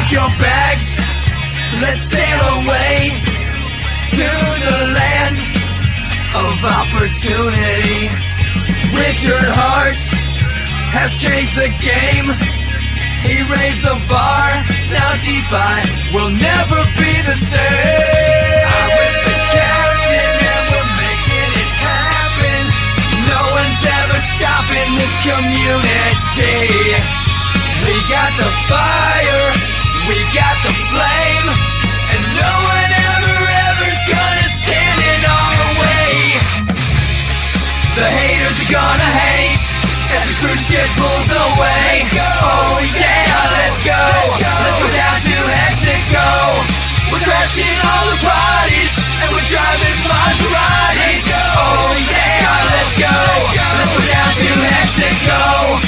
Pack your bags, let's sail away to the land of opportunity. Richard Hart has changed the game. He raised the bar, now DeFi will never be the same. I'm with the captain and we're making it happen. No one's ever stopping this community. We got the fire, we got the flame, and no one ever's gonna stand in our way. The haters are gonna hate as the cruise ship pulls away. Oh yeah, let's go. Let's go down to Mexico. We're crashing all the parties and we're driving Maseratis. Oh yeah, let's go. Let's go down to Mexico.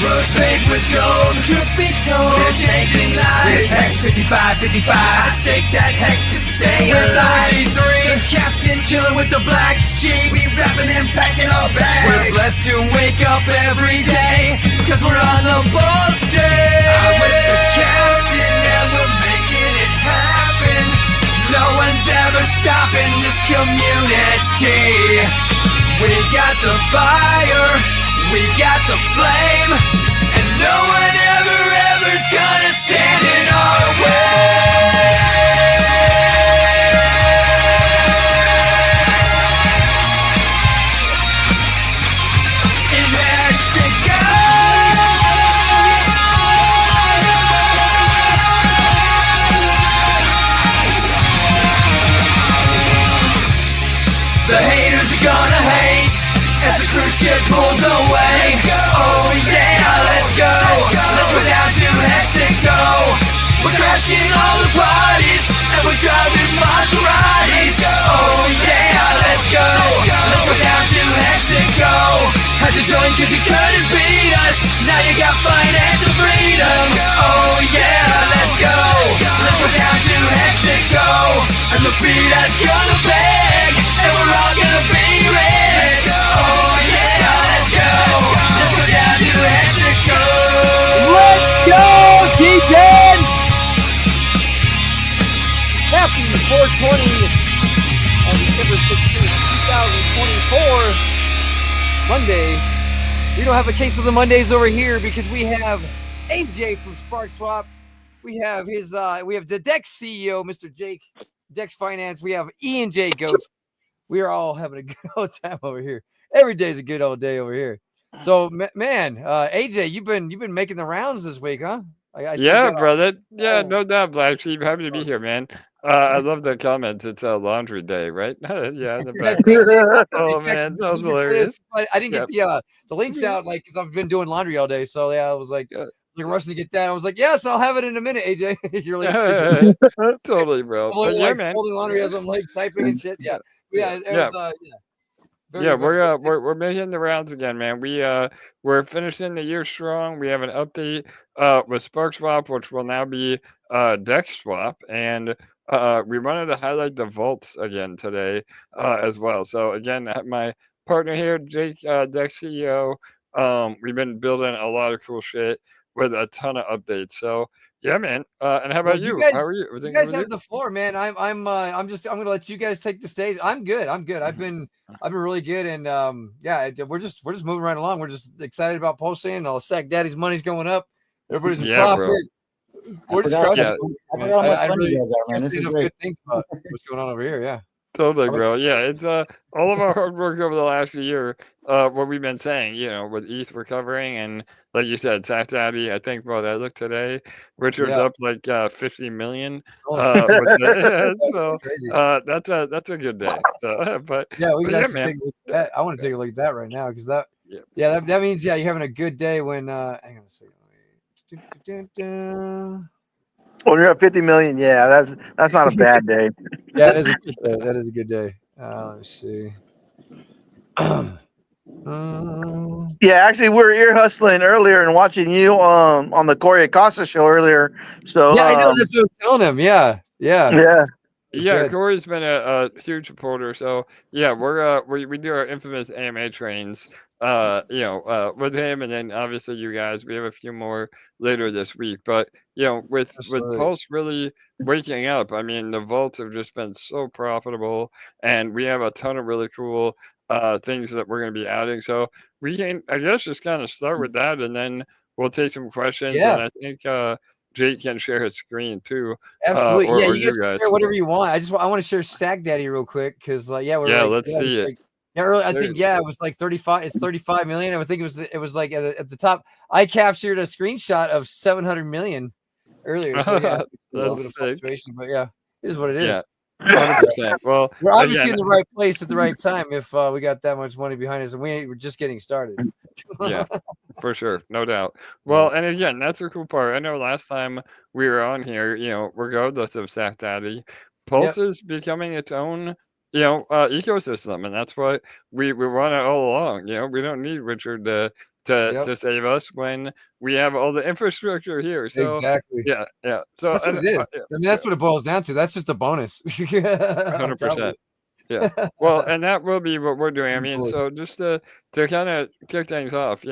Roads paved with gold, truth be told, they're changing lives. Hex 5555, I stake that hex to stay alive. The captain chilling with the black sheep, we rapping and packing our bags. We're blessed to wake up every day, cause we're on the boss J. I'm with the captain and we're making it happen. No one's ever stopping this community. We got the fire, we got the flame, and no one ever's gonna stand in our way. In Mexico, the haters are gonna hate as the cruise ship pulls away. Oh yeah, let's go. Let's go down to Mexico. We're crashing all the parties and we're driving Maseratis. Oh yeah, let's go. Let's go down to Mexico. Had to join cause you couldn't beat us. Now you got financial freedom. Oh yeah, let's go. Let's go down to Mexico. And the beat has gonna beg, and we're all gonna be rich. Oh yeah, let's go. Let's go down to Mexico. Let's go, DJs! Happy 420 on December 16th, 2024, Monday. We don't have a case of the Mondays over here because we have AJ from Sparkswap. We have we have the Dex CEO, Mr. Jake, Dex Finance. We have Ian J. Goats. We are all having a good old time over here. Every day's a good old day over here. So, man, AJ, you've been making the rounds this week, huh? Yeah, brother. Yeah, no doubt, BlackSheep. Happy to be here, man. I love the comments. It's a laundry day, right? Yeah, in the back. Oh man, that was hilarious. I didn't get the links out, like, because I've been doing laundry all day. So yeah, I was like, you're rushing to get that. I was like, yes, I'll have it in a minute, AJ. You're like, totally, bro. But yeah, like, man. Folding laundry as I'm like typing and shit. Yeah. We're making the rounds again, man. We're finishing the year strong. We have an update with Sparkswap, which will now be DexSwap, and we wanted to highlight the vaults again today as well. So again, my partner here, Jake, Dex CEO, we've been building a lot of cool shit with a ton of updates. So yeah, man. And how about you? How are you? You guys have the floor, man. I'm gonna let you guys take the stage. I'm good. I've been really good, and we're just moving right along. We're just excited about posting. All Sack Daddy's money's going up. Everybody's in profit. Bro. We're just crushing. I really man. This is great. Good things about what's going on over here. Yeah. Totally, bro. Yeah, it's all of our hard work over the last year. What we've been saying, with ETH recovering, and like you said, Sack Daddy. I think, bro, I looked today, Richard's up like 50 million. So that's a good day. So, but yeah, we can actually take a look at that. I want to take a look at that right now because that means you're having a good day when. Hang on a second. When you're at 50 million, yeah, that's not a bad day. Yeah, that is a good day. Let's see. Yeah, actually, we were ear hustling earlier and watching you on the Corey Acosta show earlier. So yeah, I know that's what I'm telling him. Yeah. Yeah, good. Corey's been a huge supporter. So yeah, we do our infamous AMA trains, with him, and then obviously you guys. We have a few more later this week, but with Absolutely. Pulse really waking up, I mean the vaults have just been so profitable, and we have a ton of really cool things that we're going to be adding. So we can, I guess, just kind of start with that, and then we'll take some questions, Yeah. and I think Jake can share his screen too. Absolutely. Yeah, Or you guys you can guys. share whatever you want. I want to share Stack Daddy real quick because yeah, we're Yeah, like let's yeah, see it. I think There- it was like 35. It's 35 million. I think it was like at the top. I captured a screenshot of 700 million earlier. So yeah, a little bit of That's sick. fluctuation, but yeah, it is what it Yeah, is. 100%. Well, We're obviously again, in the right place at the right time if we got that much money behind us, and we're just getting started. yeah, for sure, no doubt. Yeah. Well, and again, that's the cool part. I know last time we were on here, regardless of Sack Daddy, Yep. Pulse is becoming its own, ecosystem, and that's what we want it all along. We don't need Richard Yep. to save us when we have all the infrastructure here. So Exactly. yeah, yeah. So That's what it is. yeah, I mean, that's what it boils down to. That's just a bonus. On top of 100%. it. Yeah. Well, and that will be what we're doing. I mean, Absolutely. so just to kind of kick things off,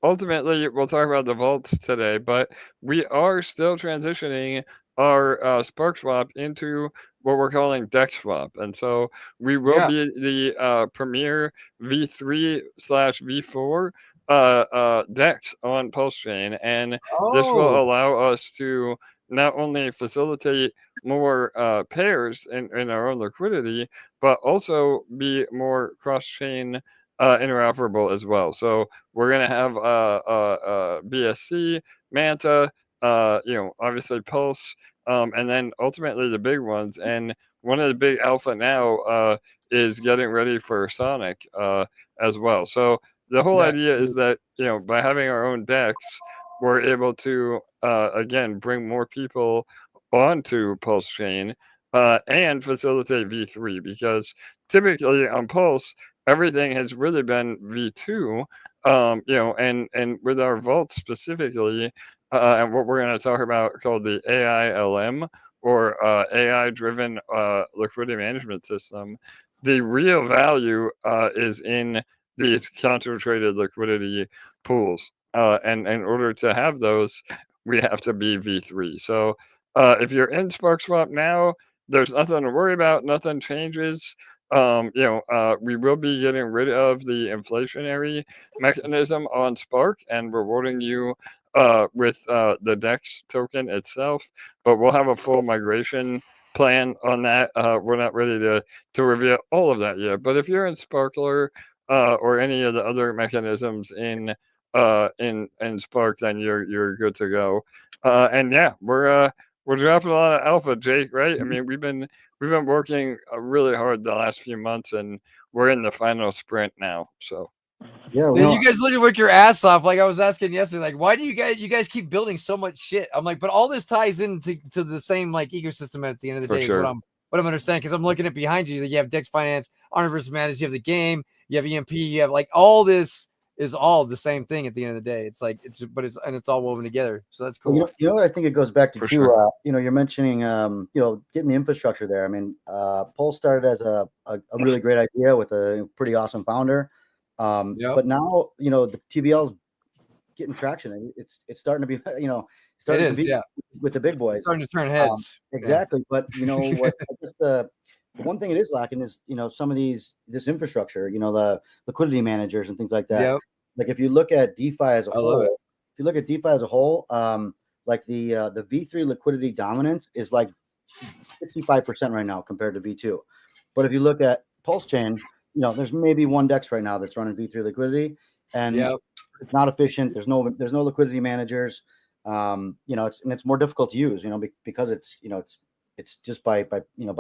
ultimately we'll talk about the vaults today, but we are still transitioning our Sparkswap into what we're calling DexSwap, and so we will Yeah. be the premier V3/V4 Dex on Pulse Chain, and this will Oh, allow us to not only facilitate more pairs in our own liquidity, but also be more cross-chain interoperable as well. So we're gonna have BSC, Manta, obviously Pulse, and then ultimately the big ones. And one of the big alpha now is getting ready for Sonic as well. So the whole that idea is that by having our own decks, we're able to again bring more people onto Pulse Chain and facilitate V3 because typically on Pulse, everything has really been V2. And with our vault specifically, and what we're going to talk about called the AILM or AI driven liquidity management system, the real value is in these concentrated liquidity pools. And in order to have those, we have to be V3. So if you're in SparkSwap now, there's nothing to worry about. Nothing changes. We will be getting rid of the inflationary mechanism on Spark and rewarding you with the DEX token itself. But we'll have a full migration plan on that. We're not ready to reveal all of that yet. But if you're in Sparkler or any of the other mechanisms in Spark, then you're good to go. And yeah, we're dropping a lot of alpha, Jake, right? I mean, we've been working really hard the last few months, and we're in the final sprint now. So Yeah, Yeah, you guys literally work your ass off. Like I was asking yesterday, like, why do you guys keep building so much shit? I'm like, but all this ties into to the same like ecosystem at the end of the For day sure. is what I'm understanding because I'm looking at behind you. You have Dex Finance, Honor versus Managed, you have the game, you have EMP, you have like all this is all the same thing at the end of the day. It's like it's all woven together. So that's cool. You know what I think it goes back to For too. sure. You're mentioning getting the infrastructure there. I mean, Pulse started as a really great idea with a pretty awesome founder. Yep. But now the TVL's getting traction. And it's starting to be starting to compete with the big boys. It's starting to turn heads. Exactly. But what just the one thing it is lacking is some of this infrastructure. The liquidity managers and things like that. Yep. Like if you look at DeFi as a I love it. if you look at DeFi as a whole, like the V3 liquidity dominance is like 65% right now compared to V2. But if you look at Pulse Chain, there's maybe one DEX right now that's running V3 liquidity, and it's not efficient. There's no liquidity managers. It's more difficult to use, because it's just by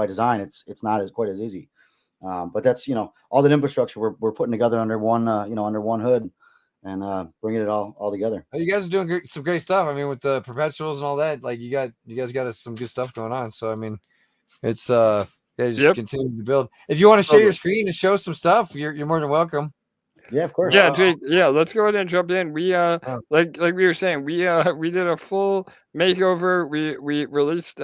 design, it's not quite as easy. But that's all that infrastructure we're putting together under one hood and bringing it all together. You guys are doing some great stuff. I mean, with the perpetuals and all that, like you guys got some good stuff going on. So I mean, it's just continue to build. If you want to share your screen and show some stuff, you're more than welcome. Yeah, of course. Yeah, Jake. Yeah, let's go ahead and jump in. We like we were saying, we did a full makeover. We released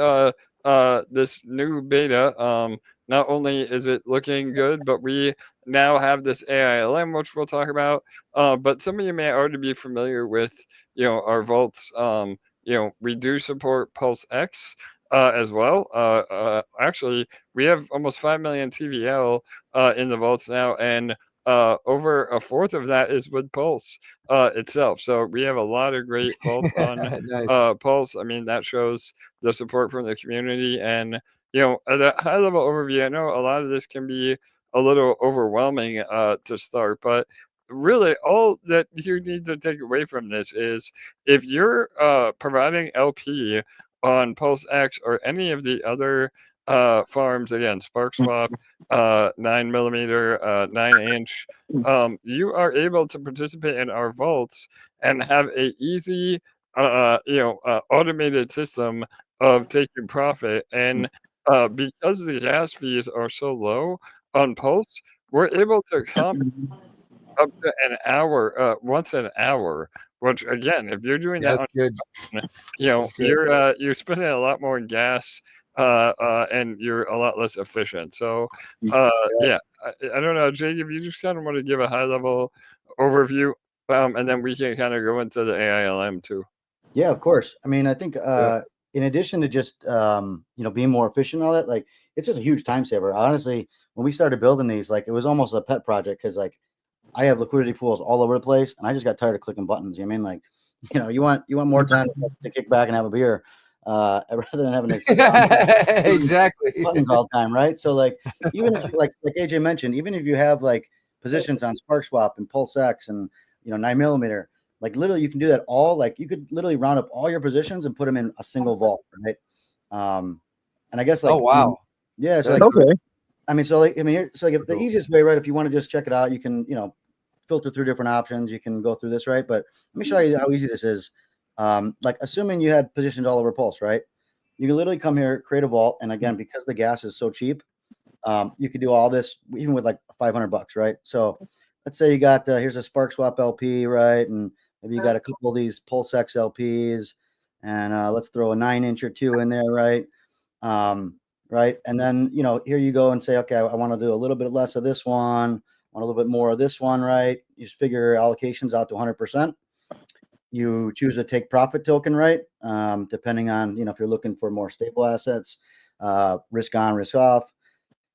this new beta, not only is it looking good, but we now have this AILM, which we'll talk about. But some of you may already be familiar with, our vaults. We do support Pulse X as well. Actually, we have almost 5 million TVL in the vaults now, and over a fourth of that is with Pulse itself. So we have a lot of great vaults on Nice. Pulse. I mean, that shows the support from the community. And, at a high level overview, I know a lot of this can be a little overwhelming to start, but really all that you need to take away from this is if you're providing LP on Pulse X or any of the other farms, again, Sparkswap, 9mm, 9-inch, you are able to participate in our vaults and have a easy, automated system of taking profit. And because the gas fees are so low on Pulse, we're able to comp up to an hour, once an hour. Which again, if you're doing that That's on, good. That's good. you're spending a lot more gas, and you're a lot less efficient. So, yeah, I don't know, Jake, if you just kind of want to give a high level overview, and then we can kind of go into the AILM too. Yeah, of course. I mean, I think in addition to just being more efficient and all that, like it's just a huge time saver. Honestly, when we started building these, like it was almost a pet project because like I have liquidity pools all over the place, and I just got tired of clicking buttons. You know what I mean, like you want more time to kick back and have a beer, rather than having to sit down Exactly. buttons all the time, right? So like even if you like AJ mentioned, even if you have like positions on Sparkswap and Pulse X and 9mm, like literally you can do that all. Like you could literally round up all your positions and put them in a single vault, right? And I guess like Oh wow. Yeah, so That's like, Okay. I mean, so like if the easiest way, right? If you want to just check it out, you can filter through different options. You can go through this, right? But let me show you how easy this is. Like assuming you had positions all over Pulse, right? You can literally come here, create a vault, and again, because the gas is so cheap, you could do all this even with like $500, right? So let's say you got here's a Sparkswap LP, right? And maybe you got a couple of these Pulse X LPs, and let's throw a 9-inch or 2 in there, right? Right, and then here you go and say, okay, I want to do a little bit less of this one, want a little bit more of this one, right? You just figure allocations out to 100%. You choose a take profit token, right? Depending on if you're looking for more stable assets, risk on, risk off,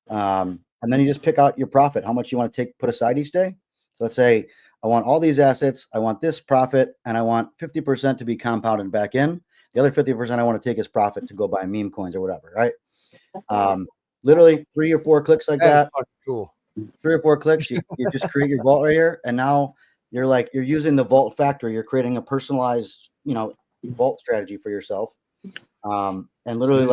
and then you just pick out your profit, how much you want to put aside each day. So let's say I want all these assets, I want this profit, and I want 50% to be compounded back in. The other 50% I want to take as profit to go buy meme coins or whatever, right? Literally 3 or 4 clicks like that. Cool. 3 or 4 clicks, you just create your vault right here, and now you're using the vault factory. You're creating a personalized, vault strategy for yourself. And literally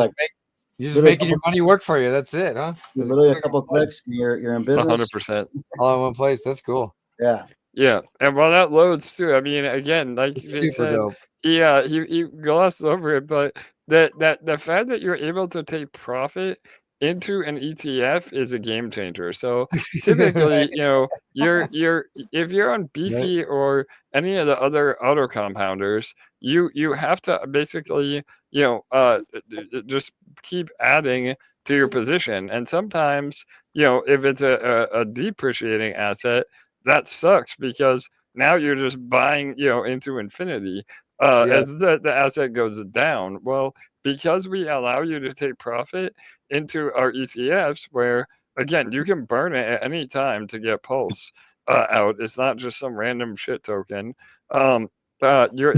you're just making your money work for you. That's it, huh? Literally a couple of clicks, you're in business. 100%. All in one place. That's cool. Yeah. Yeah, and while that loads too, I mean, again, like It's they super said, dope. he glossed over it, but the fact that you're able to take profit into an ETF is a game changer. So typically, you're if you're on Beefy or any of the other auto compounders, you have to basically just keep adding to your position, and sometimes if it's a depreciating asset, that sucks because now you're just buying, into infinity as the asset goes down. Well, because we allow you to take profit into our ETFs, where again you can burn it at any time to get Pulse out. It's not just some random shit token. You're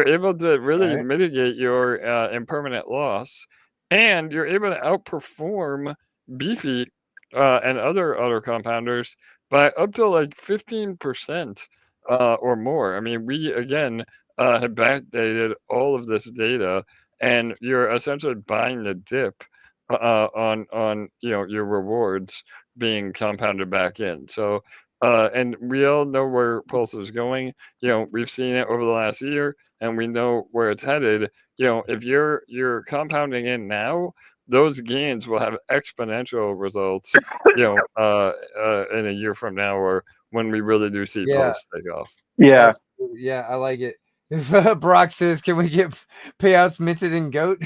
able to really mitigate your impermanent loss, and you're able to outperform Beefy and other auto compounders by up to like 15% or more. I mean, we again have backdated all of this data, and you're essentially buying the dip on your rewards being compounded back in. So, and we all know where Pulse is going. We've seen it over the last year, and we know where it's headed. If you're compounding in now, those gains will have exponential results, in a year from now, or when we really do see Pulse take off. Yeah. Yeah, I like it. If Brock says, "Can we get payouts minted in GOAT?"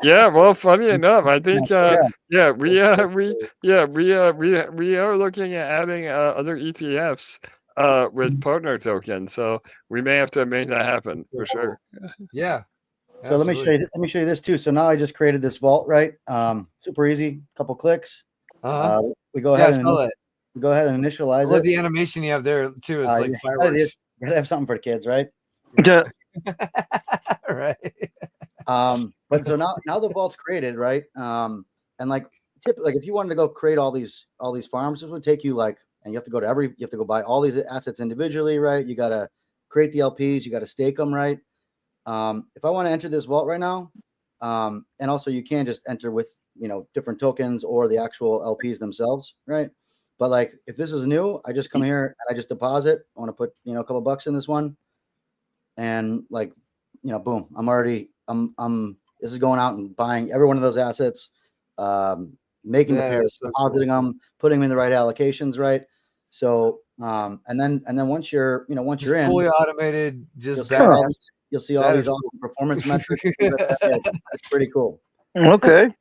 Yeah, well, funny enough, I think Yeah. we are looking at adding other ETFs with partner tokens, so we may have to make that happen for sure. Yeah. So let me show you. Let me show you this too. So now I just created this vault, right? Super easy. Couple clicks. We go Yeah, I ahead saw and that. we go ahead and I initialize love it. the animation you have there too. It's like You fireworks. gotta have something for the kids, right? Yeah. Right. But so now the vault's created, right? And like if you wanted to go create all these farms, this would take you and you have to go to you have to go buy all these assets individually, right? You got to create the LPs, you got to stake them, right? If I want to enter this vault right now, and also you can just enter with different tokens or the actual LPs themselves, right? But if this is new, I just come here and I just deposit. I want to put a couple bucks in this one, and boom, this is going out and buying every one of those assets, making the pairs, depositing them, putting them in the right allocations, right? So and then once you're you're in, fully automated, just you'll see all these awesome performance metrics. It's pretty cool. Okay.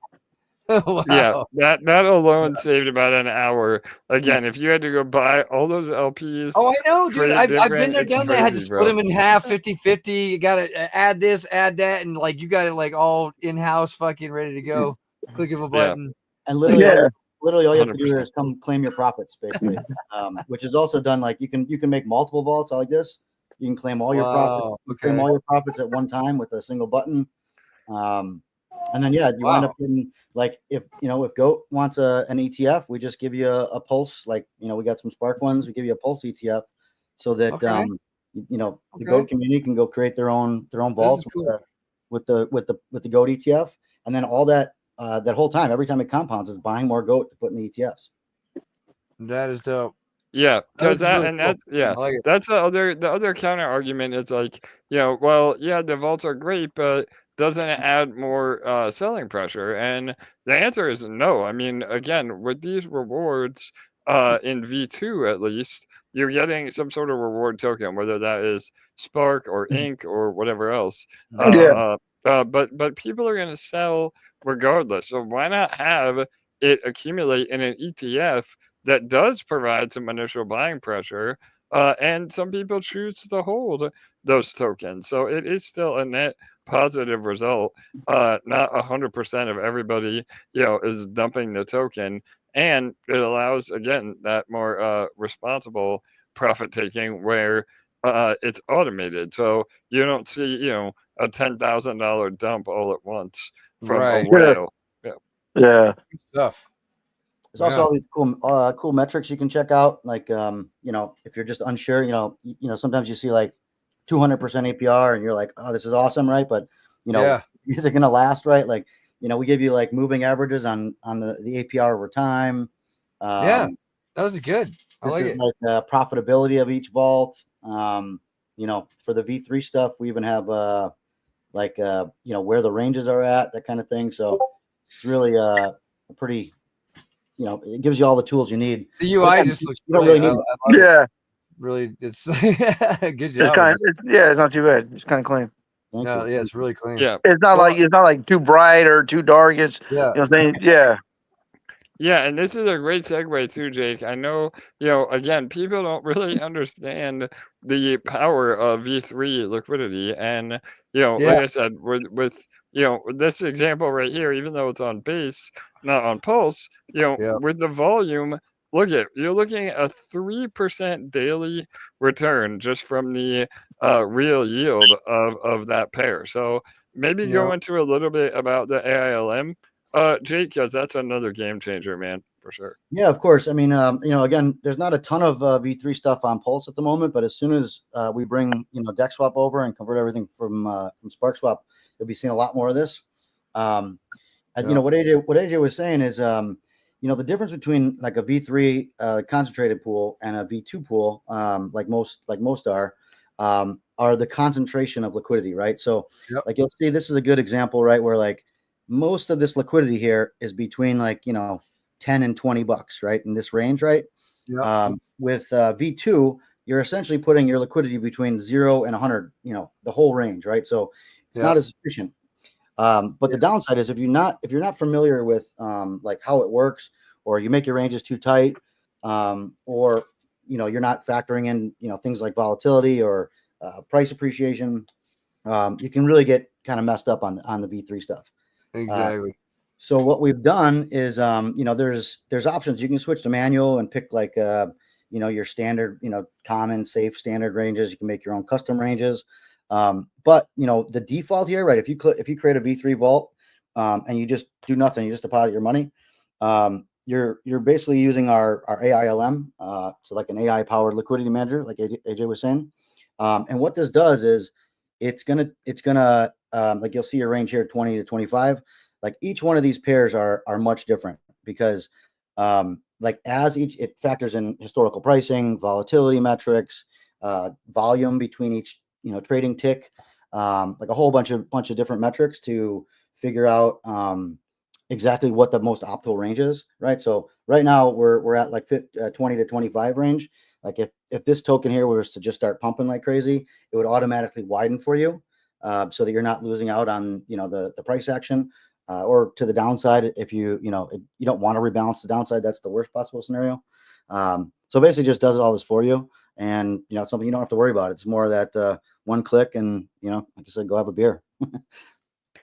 Wow. Yeah, that alone saved about an hour. Again, if you had to go buy all those LPs, Oh, I know, dude. I've been different, there, it's done that. I had to crazy, split bro. them in half, 50-50. You got to add this, add that, and you got it all in-house, fucking ready to go. Click of a button. And literally, literally all you have to do 100%. is come claim your profits, basically. Which is also done. You can make multiple vaults like this. You can claim all your profits. Claim all your profits at one time with a single button. And then you wind up getting if Goat wants an ETF, we just give you a pulse. We got some Spark ones. We give you a pulse ETF so that the Goat community can go create their own vaults with the Goat ETF, and then all that whole time, every time it compounds, is buying more Goat to put in the ETFs. That is dope. Yeah, because really cool. that's the other counter argument is the vaults are great, but doesn't it add more selling pressure? And the answer is no. I mean, again, with these rewards in V2 at least, you're getting some sort of reward token, whether that is Spark or Ink or whatever else. But people are going to sell regardless. So why not have it accumulate in an ETF that does provide some initial buying pressure, and some people choose to hold those tokens. So it is still a net positive result. Not 100% of everybody, is dumping the token, and it allows again that more responsible profit taking where it's automated. So you don't see a $10,000 dump all at once from a whale. Yeah. Good stuff. There's also all these cool metrics you can check out. If you're just unsure, sometimes you see 200% APR and you're like, oh, this is awesome, right? But is it going to last, right? We give you moving averages on the APR over time. That was good. I like it. Profitability of each vault. For the V3 stuff, we even have where the ranges are at, that kind of thing. So it's really a pretty. It gives you all the tools you need. The UI just looks really neat. Really, it's good job. It's not too bad. It's kind of clean. It's really clean. Yeah, it's not like too bright or too dark. It's Yeah, and this is a great segue too, Jake. I know, again, people don't really understand the power of V3 liquidity, and like I said, with this example right here, even though it's on base, not on pulse, with the volume, you're looking at a 3% daily return just from the real yield of that pair. So maybe go into a little bit about the AILM. Jake, because that's another game changer, man, for sure. Yeah, of course. I mean, again, there's not a ton of V3 stuff on Pulse at the moment, but as soon as we bring DexSwap over and convert everything from Sparkswap, you'll be seeing a lot more of this. What AJ was saying is, the difference between a V3 concentrated pool and a V2 pool, like most are the concentration of liquidity, right? So, you'll see, this is a good example, right, where most of this liquidity here is between 10 and $20, right, in this range, right? With V2, you're essentially putting your liquidity between 0 and 100, the whole range, right? So it's not as efficient. But the downside is if you're not familiar with like how it works, or you make your ranges too tight, or you're not factoring in things like volatility or price appreciation, you can really get kind of messed up on the V3 stuff. Exactly. So what we've done is, there's options. You can switch to manual and pick like, your standard, common, safe, standard ranges. You can make your own custom ranges. But the default here, right? If you create a V3 vault, and you just do nothing, you just deposit your money. You're basically using our AILM, so like an AI powered liquidity manager, like AJ was saying. And what this does is it's gonna like you'll see your range here, 20 to 25. Like each one of these pairs are much different because like it factors in historical pricing, volatility metrics, volume between each trading tick, like a whole bunch of different metrics to figure out exactly what the most optimal range is, right? So right now we're at like 20 to 25 range. Like if this token here was to just start pumping like crazy, it would automatically widen for you, so that you're not losing out on the price action. Or to the downside, if you don't want to rebalance the downside, that's the worst possible scenario. So basically, just does all this for you, and it's something you don't have to worry about. It's more that one click, and like I said, go have a beer.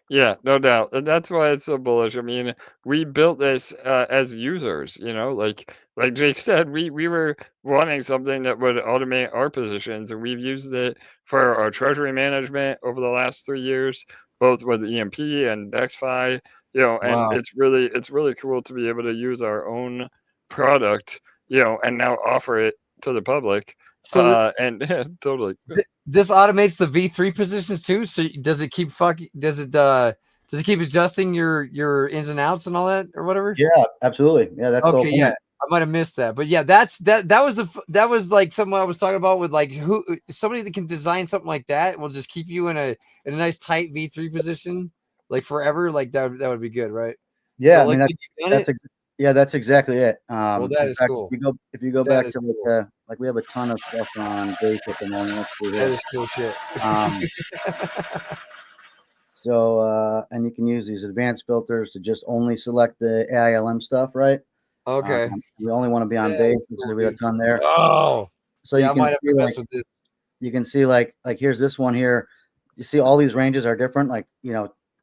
Yeah, no doubt. And that's why it's so bullish. I mean, we built this as users, like Jake said, we were wanting something that would automate our positions, and we've used it for our treasury management over the last 3 years, both with EMP and DexFi, and Wow. it's really cool to be able to use our own product, and now offer it to the public. So And yeah, totally. this automates the V3 positions too. So does it keep keep adjusting your ins and outs and all that or whatever? Yeah, absolutely. Yeah, that's the whole Okay, point. yeah. I might have missed that, but yeah, that was like something I was talking about with like somebody that can design something like that will just keep you in a nice tight V3 position like forever. Like that would be good, right? Yeah, So I mean like you've done it. that's exactly it. Well, that In is fact, cool. if you go That back is to cool. like we have a ton of stuff on base at the moment. Let's see That here. is cool shit. So and you can use these advanced filters to just only select the AILM stuff, right? Okay. We only want to be on Yeah, base. that's cool, We have a dude. ton there. Oh, So yeah, you I can might have see to mess with this. like here's this one here. You see all these ranges are different, like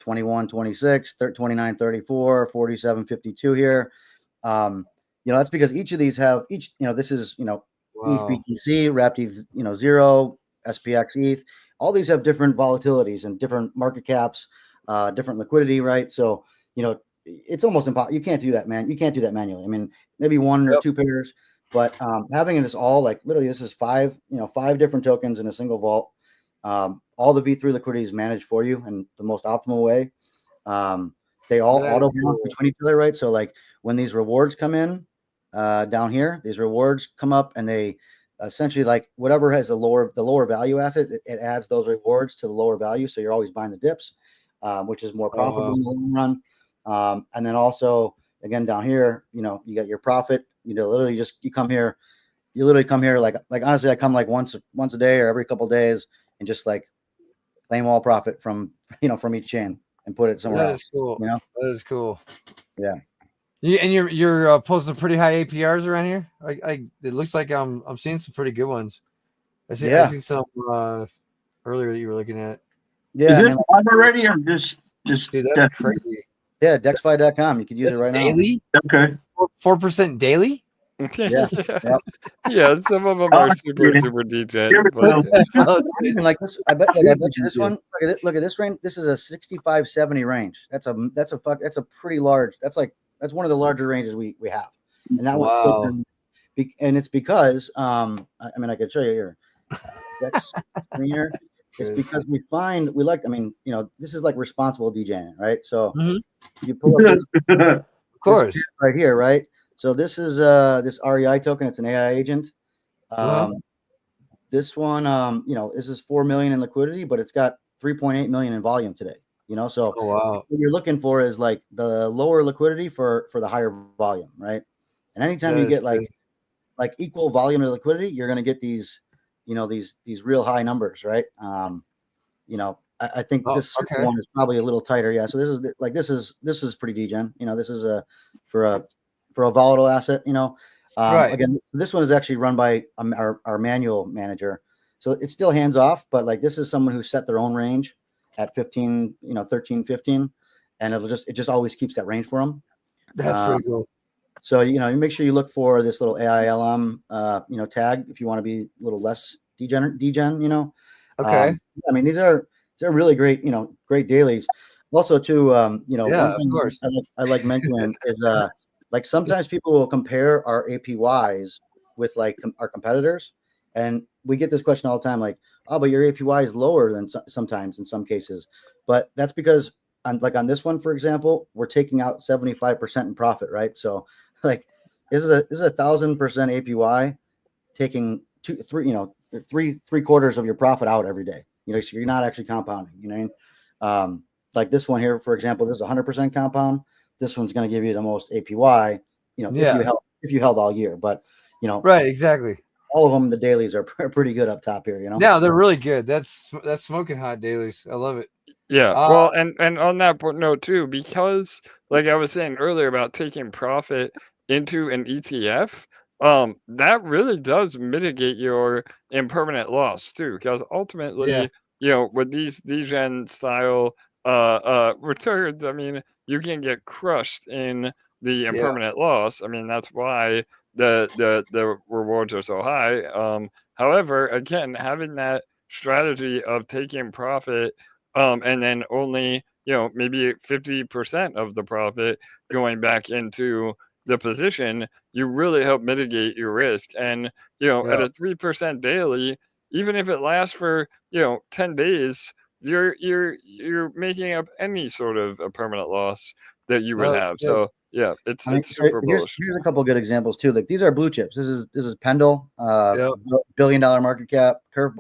21, 26, 29, 34, 47, 52 here. That's because each of these have this is ETH Wow. BTC, wrapped ETH 0, SPX ETH. All these have different volatilities and different market caps, different liquidity, right? So it's almost impossible. You can't do that, man. You can't do that manually. I mean, maybe one or Yep. two pairs, but having this all like literally, this is five different tokens in a single vault. All the V3 liquidity is managed for you in the most optimal way. They all That is auto balance cool. between each other, right? So like when these rewards come in down here, these rewards come up and they essentially like whatever has the lower value asset, it adds those rewards to the lower value. So you're always buying the dips, which is more profitable in the long run. And then also again down here, you got your profit. Literally you come here. You literally come here like honestly, I come like once a day or every couple of days and just like claim all profit from from each chain and put it somewhere That else. is cool. That is cool. Yeah. You're posting pretty high APRs around here. It looks like I'm seeing some pretty good ones. I see some earlier that you were looking at. Yeah. Is this live already or just Dude, that's crazy. Yeah, dexfi.com. You can use it right daily? now? Okay. 4% daily? Yeah. Yeah, some of them are super DJ. But even like this, I bet you this one. Look at this range. This is a 65-70 range. That's a pretty large. That's one of the larger ranges we have, and that one. And it's because I mean I could show you here. Dex screener. It's because we like. I mean this is like responsible DJing, right? So you pull up of course this right here, right? So this is this REI token. It's an AI agent. This one, this is 4 million in liquidity, but it's got 3.8 million in volume today. So what you're looking for is like the lower liquidity for the higher volume, right? And anytime you get like equal volume of liquidity, you're going to get these, these real high numbers, right? I think this one is probably a little tighter. Yeah. So this is pretty degen. This is for a volatile asset. Right. Again, this one is actually run by our manual manager, so it's still hands off. But like this is someone who set their own range at 15, 13, 15, and it just always keeps that range for them. That's pretty cool. So you make sure you look for this little AILM tag if you want to be a little less degen. Okay. I mean, they're really great, great dailies. Also, too, one thing of course. I like mentioning is like sometimes people will compare our APYs with like our competitors, and we get this question all the time, like, oh, but your APY is lower than sometimes in some cases, but that's because on this one, for example, we're taking out 75% in profit, right? So like this is a 1,000% APY, taking three quarters of your profit out every day. So you're not actually compounding. You know what I mean? Like this one here, for example, this is 100% compound. This one's going to give you the most APY. If you held all year, but right, exactly. All of them, the dailies are pretty good up top here. Yeah, they're really good. That's smoking hot dailies. I love it. Yeah, well, and on that note too, because like I was saying earlier about taking profit into an ETF, that really does mitigate your impermanent loss too, because ultimately, with these degen style returns, I mean, you can get crushed in the impermanent loss. I mean, that's why the rewards are so high. However, again, having that strategy of taking profit and then only, maybe 50% of the profit going back into the position, you really help mitigate your risk. And, at a 3% daily, even if it lasts for, 10 days, you're making up any sort of a permanent loss that you would have. So yeah, it's super bullish. Here's a couple of good examples too. Like these are blue chips. This is Pendle, $1 billion market cap. Curve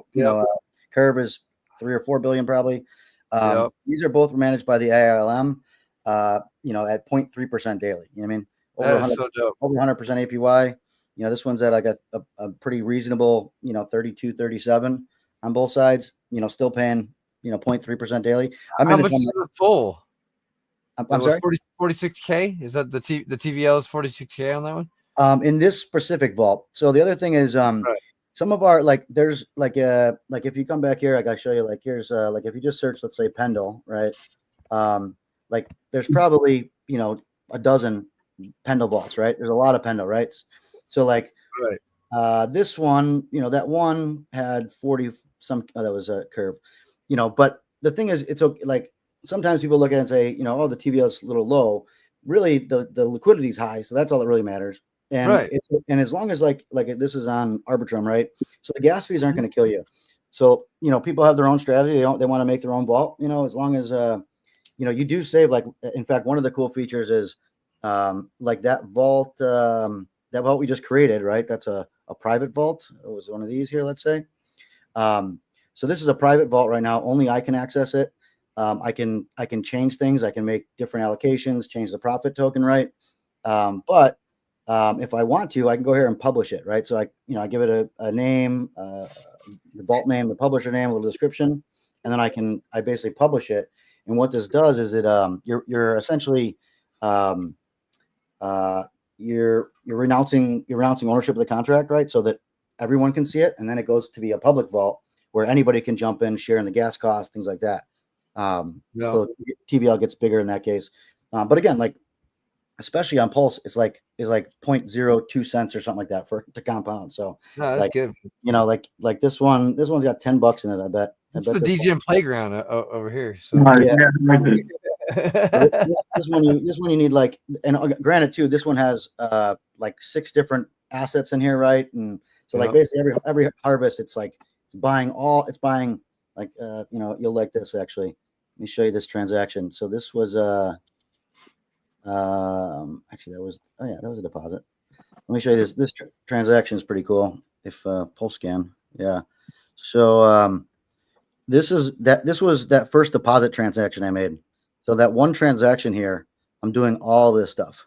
is 3 or 4 billion probably. These are both managed by the AILM, at 0.3% daily. You know what I mean? Over 100% APY. This one's at like a pretty reasonable, 32, 37 on both sides. Still paying, 0.3% daily. How much is it full? I'm sorry? 46K? Is that the TVL is 46K on that one? In this specific vault. So the other thing is, some of our there's like if you come back here, I gotta show you here's if you just search, let's say Pendle, right? There's probably a dozen Pendle vaults, right? There's a lot of Pendle, right? So this one, that one had 40 some. Oh, that was a Curve, But the thing is, it's okay. Sometimes people look at it and say, oh, the TVL is a little low. Really, the liquidity is high, so that's all that really matters. And and as long as this is on Arbitrum, right? So the gas fees aren't going to kill you. So people have their own strategy. They want to make their own vault. As long as you do save. In fact, one of the cool features is that vault we just created, right? That's a private vault. It was one of these here, let's say. So this is a private vault right now. Only I can access it. I can change things. I can make different allocations, change the profit token, right? But if I want to, I can go here and publish it, right? So I give it a name, the vault name, the publisher name, a little description, and then I basically publish it. And what this does is you're essentially you're renouncing ownership of the contract, right? So that everyone can see it, and then it goes to be a public vault where anybody can jump in, share in the gas costs, things like that. So TVL gets bigger in that case. But again, especially on Pulse, it's like 0.02 cents or something like that to compound. So that's good. This one's got $10 in it. I bet. It's the DGM playground over here. So. This one you need and granted too, this one has 6 different assets in here, right? And so basically every harvest, it's buying you'll like this actually. Let me show you this transaction. So this was actually that was a deposit. Let me show you this transaction is pretty cool. If Pulse scan, so this was that first deposit transaction I made. So that one transaction here, I'm doing all this stuff.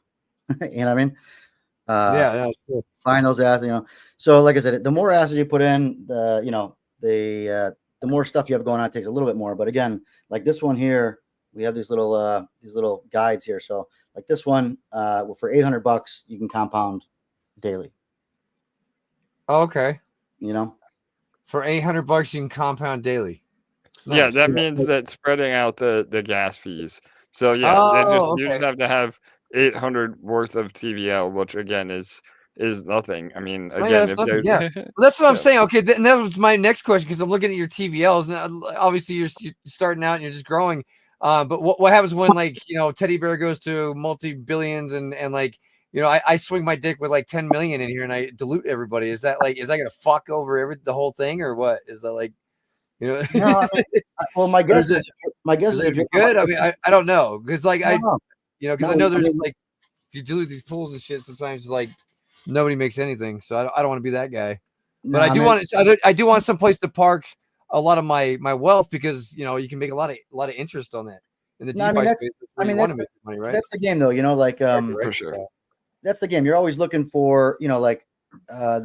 You know what I mean? That's cool. Find those assets, So like I said, the more assets you put in, the the more stuff you have going on, it takes a little bit more. But again, like this one here, we have these little guides here. So like this one, for $800, you can compound daily. Okay. You know, for $800, you can compound daily. Nice. Yeah, that means that spreading out the gas fees. So yeah, you just have to have 800 worth of TVL, which again is nothing. I mean, again, if nothing, well, that's what I'm saying. Okay, and that was my next question because I'm looking at your TVLs. And obviously, you're starting out and you're just growing. But what happens when Teddy Bear goes to multi-billions and like I swing my dick with like 10 million in here and I dilute everybody? Is that gonna fuck over the whole thing or what? Is that like No, I mean, well, my guess is if you're good. I mean, I don't know because like I know there's if you dilute these pools and shit, sometimes like nobody makes anything. So I don't want to be that guy. But I do want some place to park a lot of my wealth because you can make a lot of interest on that in the DeFi space. That's money, right? That's the game though. For sure. That's the game. You're always looking for like I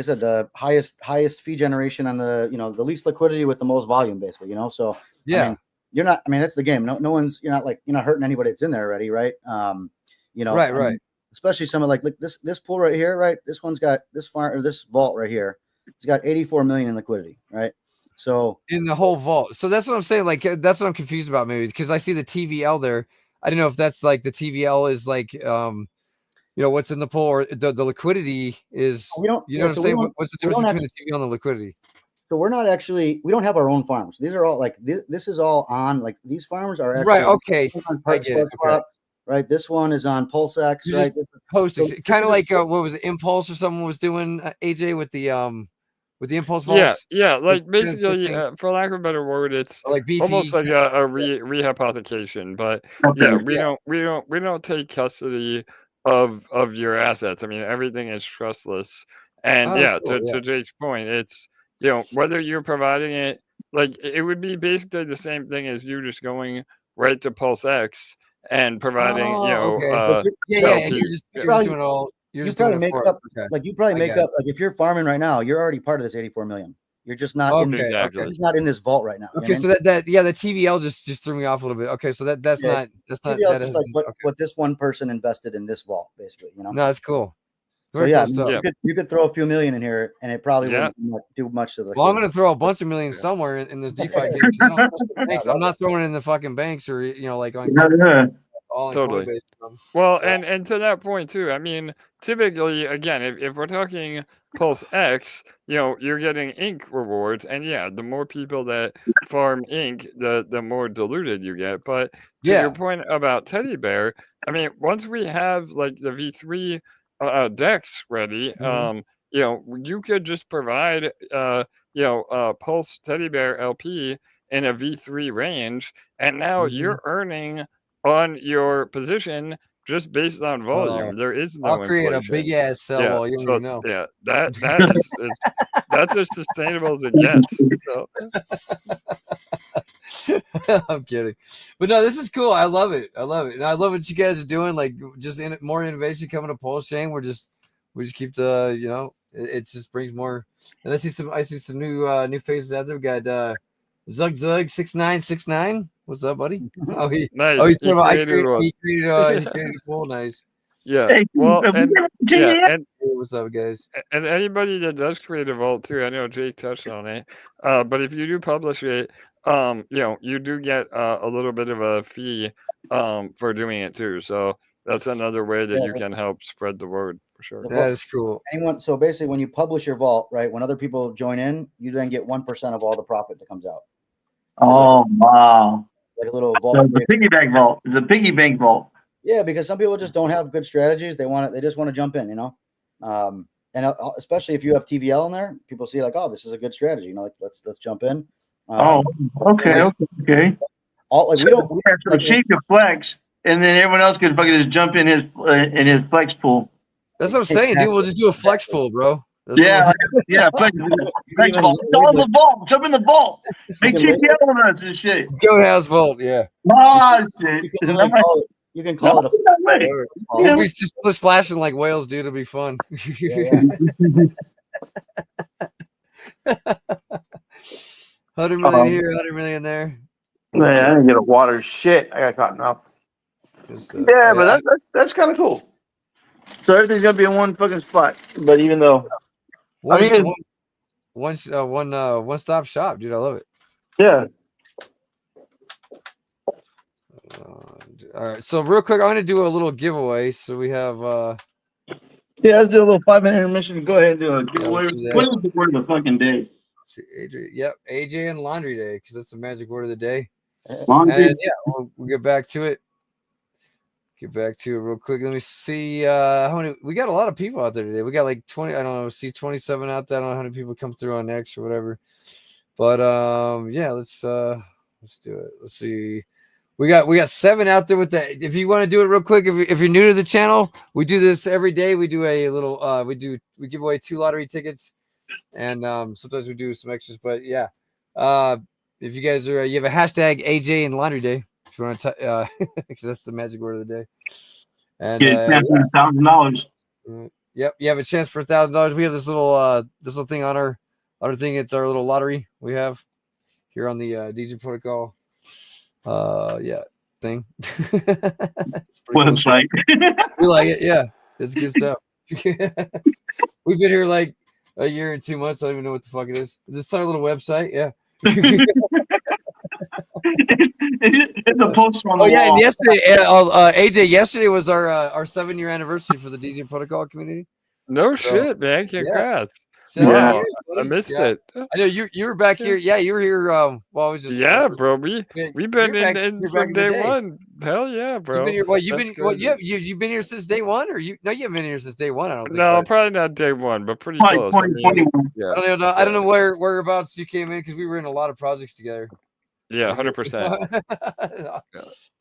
said, the highest fee generation on the the least liquidity with the most volume, basically. So yeah, you're not. I mean, that's the game. No one's. You're not hurting anybody that's in there already, right? Right. Especially some of like this pool right here, right? This one's got this vault right here. It's got 84 million in liquidity, right? So in the whole vault. So that's what I'm saying. Like that's what I'm confused about, maybe because I see the TVL there. I don't know if that's like the TVL is like what's in the pool or the liquidity is. What I'm saying? What's the difference between the TVL and the liquidity? So we don't have our own farms. These are all like this is all on like these farms are actually right. Okay, I get it. Okay. Right, this one is on PulseX. Right, posting kind of like what was it, Impulse or someone was doing AJ with the Impulse vaults. Yeah, like basically, for lack of a better word, it's like almost like a rehypothecation. But we don't take custody of your assets. I mean, everything is trustless. And to Jake's point, it's whether you're providing it, like it would be basically the same thing as you just going right to PulseX and providing, you're doing all. You probably make up like if you're farming right now, you're already part of this 84 million. You're just not in this vault right now. Okay, so the TVL just threw me off a little bit. Okay, so that's not TVL is like what this one person invested in this vault, basically. No, that's cool. So you could throw a few million in here, and it probably wouldn't do much to the. Well, I'm going to throw a bunch of millions somewhere in this DeFi game. I'm not throwing it in the fucking banks or like on. Totally. Well, and to that point too, I mean, typically, again, if we're talking PulseX, you're getting ink rewards, and the more people that farm ink, the more diluted you get. But to your point about Teddy Bear, I mean, once we have like the V3 decks ready, you could just provide Pulse Teddy Bear LP in a V3 range, and now you're earning on your position just based on volume. There is no I'll create inflation. a big ass sell wall. You don't even know. Yeah, that's as sustainable as it gets. I'm kidding, but no, this is cool. I love it, and I love what you guys are doing. Like, just more innovation coming to Pulse Chain. We just keep the it just brings more. And I see some new faces out there. We got Zug 6969. What's up, buddy? Oh, nice. He created a pool. Nice. Yeah. Hey, well, and what's up, guys? And anybody that does create a vault too, I know Jake touched on it. But if you do publish it, you do get a little bit of a fee for doing it too. So that's another way that you can help spread the word for sure. That is cool. So basically, when you publish your vault, right, when other people join in, you then get 1% of all the profit that comes out. Oh, wow. Like a little vault. So the piggy bank vault. The piggy bank vault. Yeah, because some people just don't have good strategies. They just want to jump in, and especially if you have TVL in there, people see like, oh, this is a good strategy. Like let's jump in. Okay. So Chief can flex, and then everyone else can fucking just jump in his flex pool. That's what I'm saying, dude. We'll just do a flex pool, bro. Flex vault. It's all in the vault. Jump in the vault. Make Chief yell on us and shit. Goat House Vault, yeah. Oh, shit. You can call it a. We just splashing like whales, dude. It'll be fun. 100 million here, 100 million there. Man, I didn't get a water shit. I got caught enough. Yeah, but that's kind of cool. So everything's gonna be in one fucking spot. But even though, one stop shop, dude. I love it. Yeah. All right. So real quick, I'm gonna do a little giveaway. So we have. Yeah, let's do a little 5-minute intermission. Go ahead and do a giveaway. What is the word of the fucking day? AJ, yep, AJ and Laundry Day, because that's the magic word of the day. Laundry. And yeah, we'll get back to it. Get back to it real quick. Let me see how many. We got a lot of people out there today. We got like 20. I don't know. See 27 out there. I don't know how many people come through on X or whatever. But yeah, let's do it. Let's see. We got 7 out there with that. If you want to do it real quick, if you're new to the channel, we do this every day. We do a little. We give away 2 lottery tickets, and sometimes we do some extras. But yeah, if you guys are, you have a hashtag AJ and Laundry Day. If you want to, because that's the magic word of the day. And get $1,000. Yep, you have a chance for $1,000. We have this little thing on our thing. It's our little lottery we have here on the DJ Protocol. Thing. Website. Cool. We like it. Yeah, it's good stuff. We've been here like a year and 2 months. I don't even know what the fuck it is. Is this our little website? Yeah. It's a poster on the wall. And yesterday, AJ, yesterday was our 7-year anniversary for the DJ Protocol community. No shit, man. Congrats. Yeah. I missed it. I know you were back here. Yeah, you were here. Well, I was just. Yeah, bro. We've been in from day one. Hell yeah, bro. You've been here since day one, or you? No, you haven't been here since day one. I don't think. No, probably not day one, but pretty close. I don't know whereabouts you came in because we were in a lot of projects together. Yeah, 100%.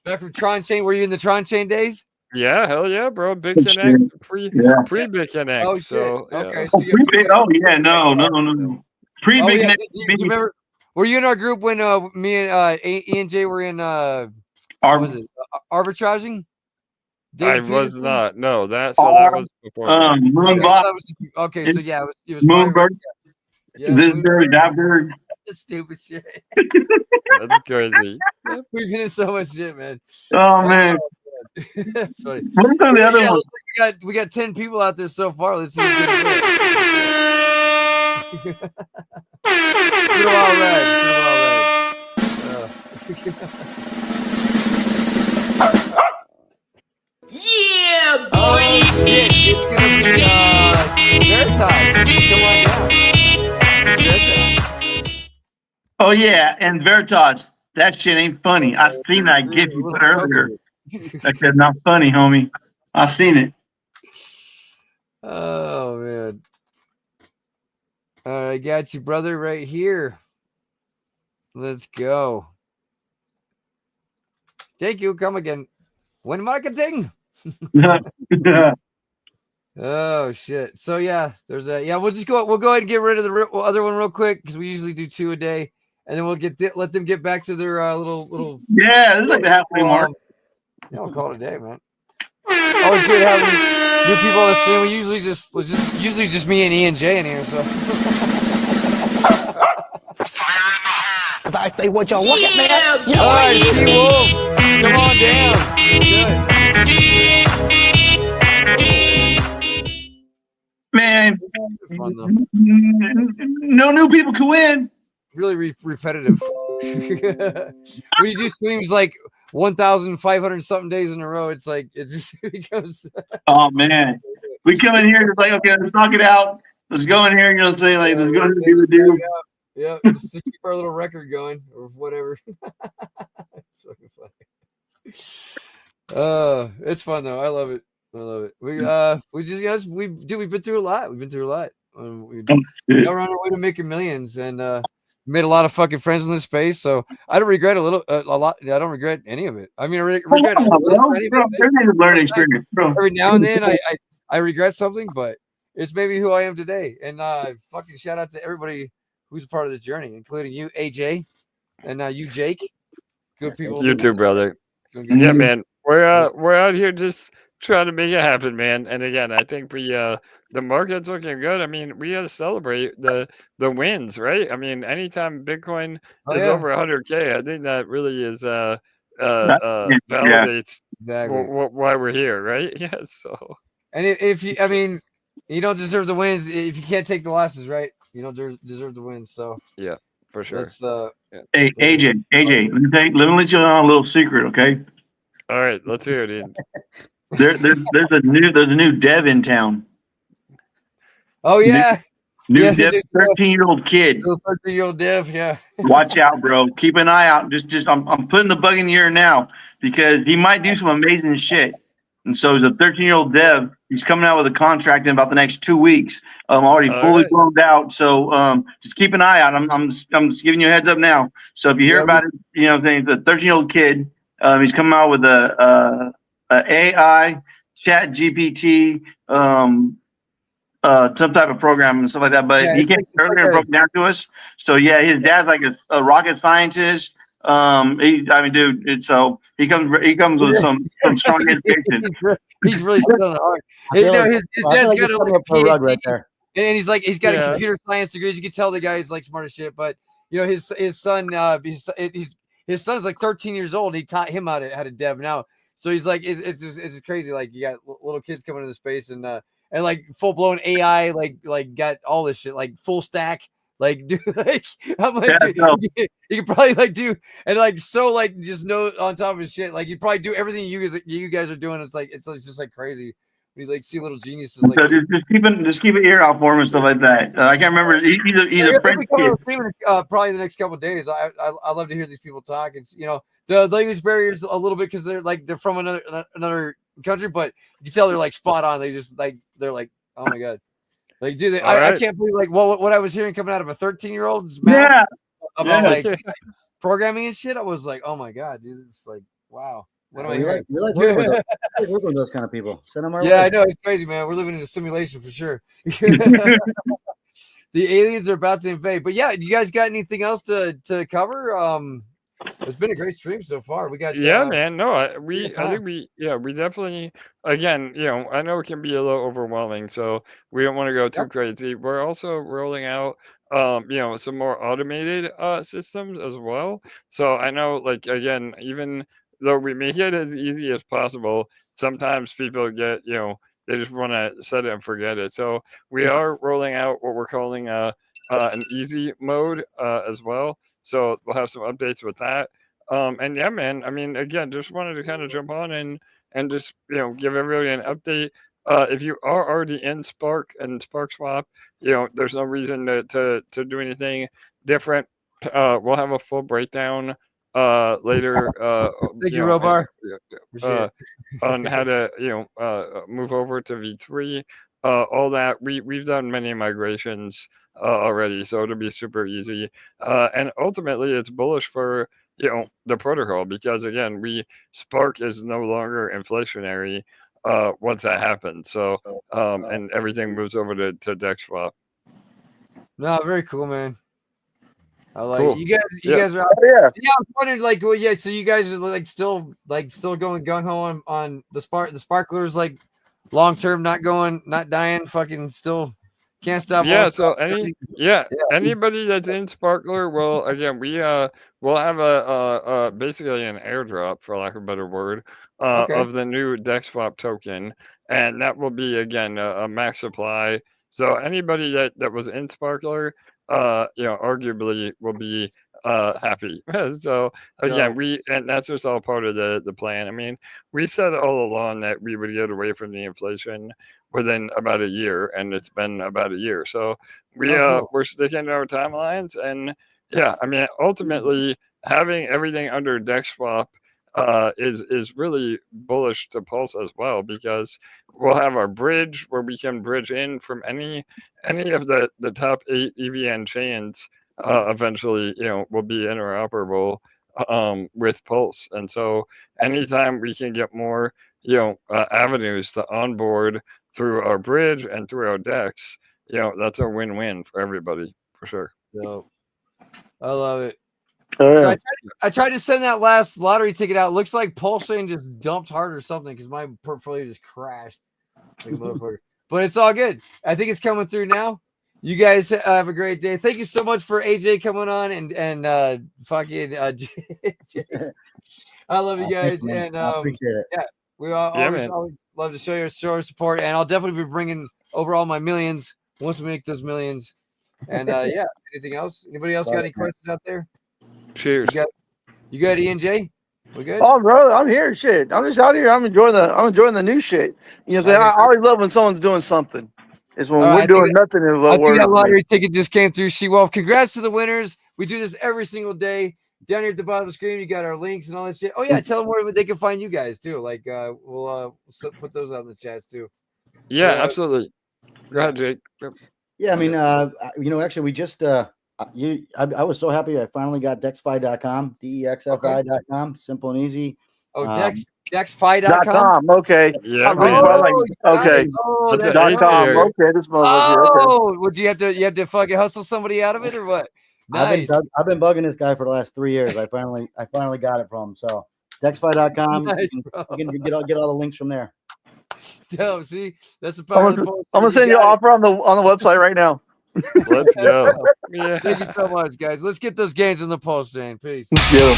Back from Tron Chain, were you in the Tron Chain days? Yeah, hell yeah, bro. Big Connect, pre-Big Connect. Oh, so shit. Okay. So No. Pre-Big Connect. Do you remember? Were you in our group when me and E and J were in arbitraging? David I was not. No, that was before. Okay, so yeah, it was Moonbird. This bird, that bird. Stupid shit. That's crazy. We've been in so much shit, man. Oh man. That's funny. What's on the other one? We got 10 people out there so far. Let's see who's gonna win. It's been a wild ride. Yeah, boy. Oh shit! It's gonna be Veritas. Come on down. Veritas. Oh yeah, and Veritas. That shit ain't funny. I seen that gif you put earlier. That shit's not funny, homie. I seen it. Oh man. I got you, brother, right here. Let's go. Thank you. Come again. When marketing. Oh shit. So yeah, there's a we'll go ahead and get rid of the other one real quick because we usually do 2 a day, and then we'll let them get back to their little. Yeah, this is like the halfway mark. Yeah, we'll call it a day, man. Always good having new people on the stream. We usually just me and E and J in here, so. I say what y'all want, man. All right, She-Wolf, come on down. Man, no new people can win. Really repetitive. When you do streams like 1,500 something days in a row, it's like it just becomes. Oh man, we come in here, it's like, okay, let's knock it out. Let's go in here, say like, let's go and do the do. Yeah, just to keep our little record going or whatever. It's fucking funny. It's fun though. I love it. We've been through a lot. We've we're on our way to making millions, and made a lot of fucking friends in this space. So I don't regret a lot. I don't regret any of it. I mean, I regret everything's a learning experience, bro. Every now and then I regret something, but it's maybe who I am today. And fucking shout out to everybody who's a part of the journey, including you, AJ, and you, Jake. Good people. You too, brother. Yeah, man. We're out here just trying to make it happen, man. And again, I think we the market's looking good. I mean, we got to celebrate the wins, right? I mean, anytime Bitcoin Oh is yeah, over 100K, I think that really is That, yeah. validates exactly. why we're here, right? Yeah. So And if you, I mean, you don't deserve the wins if you can't take the losses, right? You don't deserve the wins. So yeah, for sure. let's Yeah. Hey, AJ, let me let you on a little secret, okay? All right, let's hear it, Ian. There's a new dev in town. Oh yeah, New yeah, dev, 13-year-old kid. the 13-year-old dev, yeah. Watch out, bro. Keep an eye out. I'm putting the bug in the air now because he might do some amazing shit. And so he's a 13-year-old dev. He's coming out with a contract in about the next 2 weeks. Already All fully right. blown out. So just keep an eye out. I'm just giving you a heads up now. So if you hear about it, you know, it's a 13-year-old kid. He's coming out with a AI chat GPT some type of program and stuff like that. But Yeah, he came earlier and broke down to us. So yeah, his dad's like a rocket scientist. I mean, dude, he comes with some strong education. he's really still on the heart. I feel like- His I feel dad's like got you're a setting up for a rug right there. and he's got a Yeah. computer science degree. You can tell the guy is like smart as shit. But you know his son, his son's like 13 years old. He taught him how to dev now. So he's like, it's just crazy. Like you got little kids coming into space and like full blown AI, like got all this shit, like full stack. Like, dude, like I'm like, Yeah, dude, no. you could probably like do and like so like just know on top of his shit. Like you probably do everything you guys are doing. It's just like crazy. We like see little geniuses. Like So just keep an ear out for him and stuff like that. I can't remember. He's a French kid. Probably the next couple of days. I love to hear these people talk. It's the language barriers a little bit because they're from another country, but you can tell they're like spot on. They're like oh my god, like dude, I can't believe like what I was hearing coming out of a 13-year-old's mouth about like programming and shit. I was like oh my god, dude, it's like wow. What am I hearing? We like working with those kind of people. Send them our way. I know it's crazy, man. We're living in a simulation for sure. The aliens are about to invade. But yeah, do you guys got anything else to cover? It's been a great stream so far. We got man. No, I think we definitely again, I know it can be a little overwhelming, so we don't want to go too crazy. We're also rolling out some more automated systems as well. So I know like again, even though we make it as easy as possible, sometimes people get, they just want to set it and forget it. So we are rolling out what we're calling an easy mode as well. So we'll have some updates with that. And yeah, man, I mean, again, just wanted to kind of jump on and just, give everybody an update. If you are already in Spark and Sparkswap, there's no reason to do anything different. We'll have a full breakdown later. Thank you, Robar. On how to move over to V3, all that we've done many migrations already, so it'll be super easy. And ultimately, it's bullish for the protocol because again, Spark is no longer inflationary once that happens. So and everything moves over to DexSwap. No, very cool, man. I like Cool. it. You guys are Oh, yeah. I was wondering like well yeah, so you guys are like still going gung ho on the sparklers like long term, not dying, fucking still can't stop. Yeah, so anybody that's in Sparkler will again we'll have a basically an airdrop for lack of a better word of the new DexSwap token, and that will be again a max supply. So anybody that was in Sparkler arguably will be happy. So again, and that's just all part of the plan. I mean, we said all along that we would get away from the inflation within about a year, and it's been about a year. So we're sticking to our timelines, and yeah, I mean, ultimately having everything under DexSwap is really bullish to Pulse as well because we'll have our bridge where we can bridge in from any of the top 8 EVM chains. Eventually, will be interoperable with Pulse, and so anytime we can get more, avenues to onboard through our bridge and through our DEX, that's a win-win for everybody for sure. So I love it. Oh, So yeah. I tried to send that last lottery ticket out. Looks like Pulsing just dumped hard or something because my portfolio just crashed. Like a motherfucker. but it's all good. I think it's coming through now. You guys have a great day. Thank you so much for AJ coming on and fucking. I love you guys, Thanks, man. and I appreciate it. yeah, we always love to show your support, and I'll definitely be bringing over all my millions once we make those millions. And yeah, anything else? Anybody else got any questions out there? Cheers. You got E&J? We good? Oh, bro, I'm here. Shit, I'm just out here. I'm enjoying the new shit. You know, I always love when someone's doing something. It's when we're doing nothing. I think that lottery ticket just came through. She-Wolf. Congrats to the winners. We do this every single day. Down here at the bottom of the screen, you got our links and all that shit. Oh yeah, tell them where they can find you guys too. Like we'll put those out in the chats too. Yeah, absolutely. Go ahead, Jake. Yeah, I mean, actually, we just I was so happy I finally got dexfi.com, dexfi.com, simple and easy. Oh, dexfi.com. Okay. Yeah. Okay. Oh, that's .com. Okay. This motherfucker. Oh, would you have to fucking hustle somebody out of it or what? Nice. I've been bugging this guy for the last 3 years. I finally got it from him. So dexfi.com. Nice, you can get all the links from there. Damn, see, that's the power of the post. I'm gonna send you an offer on the website right now. Let's go. Yeah. Thank you so much, guys. Let's get those gains in the post, Jane. Peace. Yeah.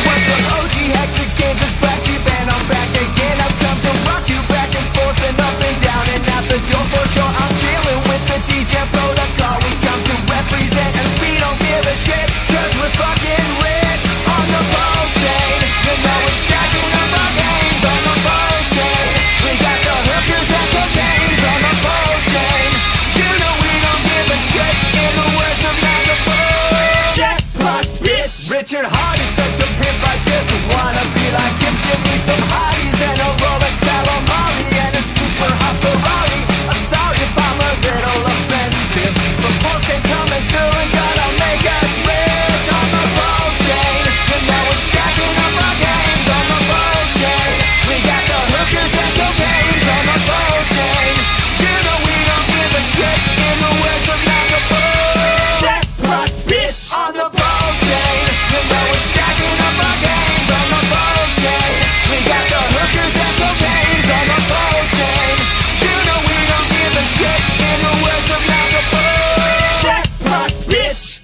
What's up, OG hacks the games, it's BlackSheep and I'm back again. I've come to rock you back and forth and up and down and out the door for sure. I'm chilling with the DJ protocol. We come to represent and we don't give a shit, cause we're fucking rich on the posting. You know we're stacking up our games on the posting. We got the hookers and cocaines on the posting. You know we don't give a shit in the words of Magaboo. Jackpot, bitch! Richard Hart is such a pimp, I just wanna be like him. Give me some hotties and a Rolex Calamari and a super hot Ferrari. I'm sorry if I'm a little offensive, but folks ain't coming through and gonna make us rich on the posting. You know we're stacking up our games on the posting. We got the hookers and cocaines on the posting. You know we don't give a shit in the words of Magaboo. Jackpot, bitch! On the posting. You know we're stacking up our games on the posting. We got the hookers and cocaines on the posting. You know we don't give a shit in the words of Magaboo. Jackpot, bitch!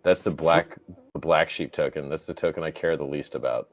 That's the black sheep token. That's the token I care the least about.